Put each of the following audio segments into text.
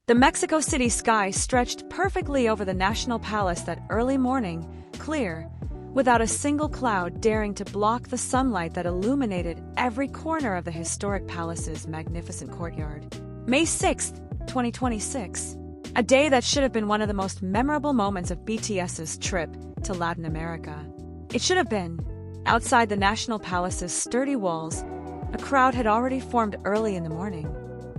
The Mexico City sky stretched perfectly over the National Palace that early morning, clear, without a single cloud daring to block the sunlight that illuminated every corner of the historic palace's magnificent courtyard. May 6, 2026. A day that should have been one of the most memorable moments of BTS's trip to Latin America. It should have been. Outside the National Palace's sturdy walls, a crowd had already formed early in the morning.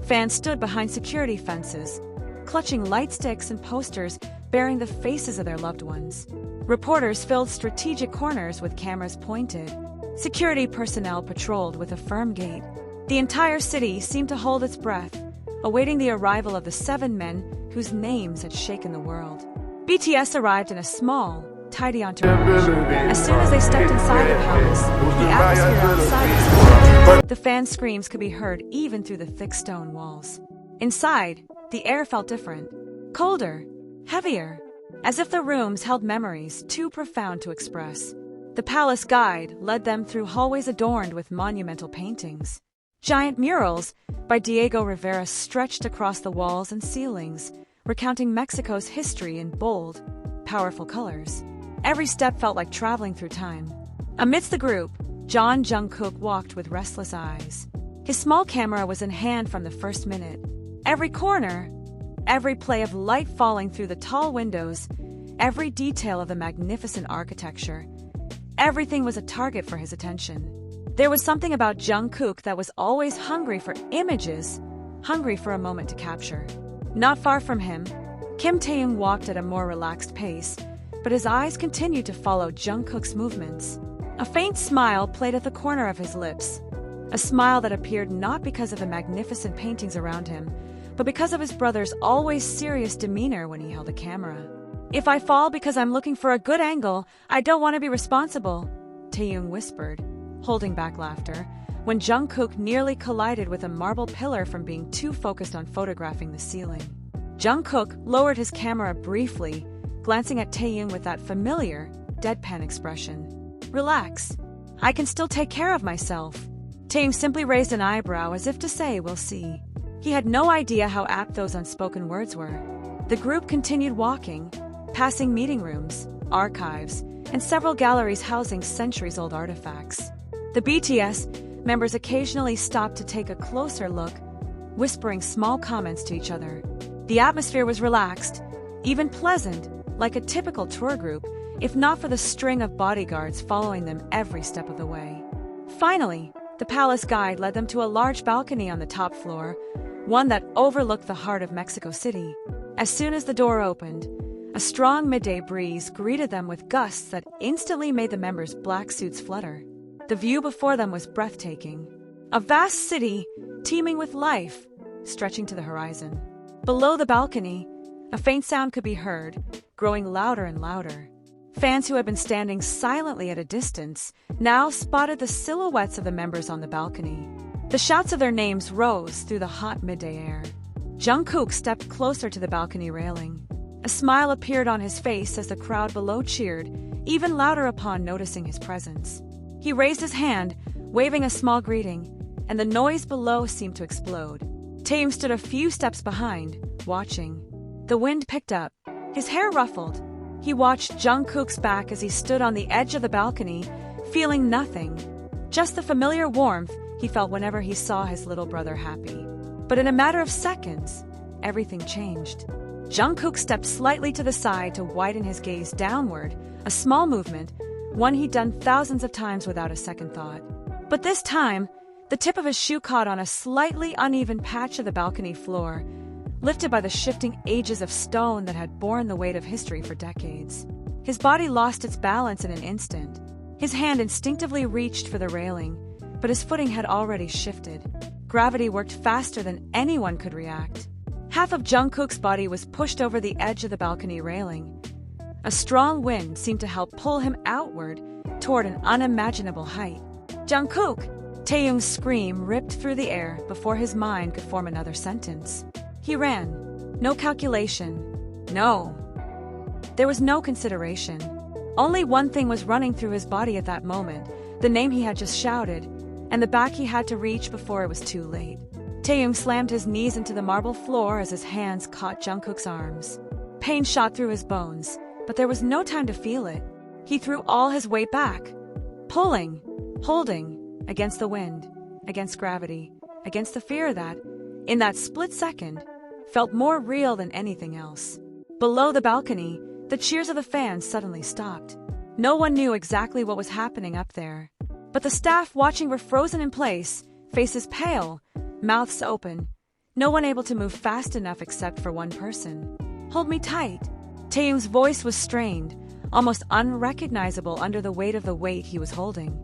Fans stood behind security fences, clutching light sticks and posters bearing the faces of their loved ones. Reporters filled strategic corners with cameras pointed. Security personnel patrolled with a firm gait. The entire city seemed to hold its breath, awaiting the arrival of the 7 men whose names had shaken the world. BTS arrived in a small, tidy entourage. As soon as they stepped inside the palace, the atmosphere outside was electric. The fan screams could be heard even through the thick stone walls. Inside, the air felt different. Colder, heavier, as if the rooms held memories too profound to express. The palace guide led them through hallways adorned with monumental paintings. Giant murals by Diego Rivera stretched across the walls and ceilings, recounting Mexico's history in bold, powerful colors. Every step felt like traveling through time. Amidst the group, Jeon Jungkook walked with restless eyes. His small camera was in hand from the first minute. Every corner, every play of light falling through the tall windows, every detail of the magnificent architecture, everything was a target for his attention. There was something about Jungkook that was always hungry for images, hungry for a moment to capture. Not far from him, Kim Taehyung walked at a more relaxed pace, but his eyes continued to follow Jungkook's movements. A faint smile played at the corner of his lips, a smile that appeared not because of the magnificent paintings around him, but because of his brother's always serious demeanor when he held a camera. "If I fall because I'm looking for a good angle, I don't want to be responsible," Taehyung whispered, holding back laughter, when Jungkook nearly collided with a marble pillar from being too focused on photographing the ceiling. Jungkook lowered his camera briefly, glancing at Taehyung with that familiar, deadpan expression. "Relax. I can still take care of myself." Taehyung simply raised an eyebrow as if to say, "We'll see." He had no idea how apt those unspoken words were. The group continued walking, passing meeting rooms, archives, and several galleries housing centuries-old artifacts. The BTS members occasionally stopped to take a closer look, whispering small comments to each other. The atmosphere was relaxed, even pleasant, like a typical tour group, if not for the string of bodyguards following them every step of the way. Finally, the palace guide led them to a large balcony on the top floor, one that overlooked the heart of Mexico City. As soon as the door opened, a strong midday breeze greeted them with gusts that instantly made the members' black suits flutter. The view before them was breathtaking. A vast city, teeming with life, stretching to the horizon. Below the balcony, a faint sound could be heard, growing louder and louder. Fans who had been standing silently at a distance now spotted the silhouettes of the members on the balcony. The shouts of their names rose through the hot midday air. Jungkook stepped closer to the balcony railing. A smile appeared on his face as the crowd below cheered, even louder upon noticing his presence. He raised his hand, waving a small greeting, and the noise below seemed to explode. Taehyung stood a few steps behind, watching. The wind picked up, his hair ruffled. He watched Jungkook's back as he stood on the edge of the balcony, feeling nothing, just the familiar warmth he felt whenever he saw his little brother happy. But in a matter of seconds, everything changed. Jungkook stepped slightly to the side to widen his gaze downward, a small movement, one he'd done thousands of times without a second thought. But this time, the tip of his shoe caught on a slightly uneven patch of the balcony floor, lifted by the shifting ages of stone that had borne the weight of history for decades. His body lost its balance in an instant. His hand instinctively reached for the railing, but his footing had already shifted. Gravity worked faster than anyone could react. Half of Jungkook's body was pushed over the edge of the balcony railing. A strong wind seemed to help pull him outward toward an unimaginable height. "Jungkook!" Taehyung's scream ripped through the air before his mind could form another sentence. He ran. No calculation. No. There was no consideration. Only one thing was running through his body at that moment, the name he had just shouted, and the back he had to reach before it was too late. Taehyung slammed his knees into the marble floor as his hands caught Jungkook's arms. Pain shot through his bones, but there was no time to feel it. He threw all his weight back, pulling, holding, against the wind, against gravity, against the fear that, in that split second, felt more real than anything else. Below the balcony, the cheers of the fans suddenly stopped. No one knew exactly what was happening up there, but the staff watching were frozen in place, faces pale, mouths open, no one able to move fast enough except for one person. "Hold me tight." Taehyung's voice was strained, almost unrecognizable under the weight of the weight he was holding.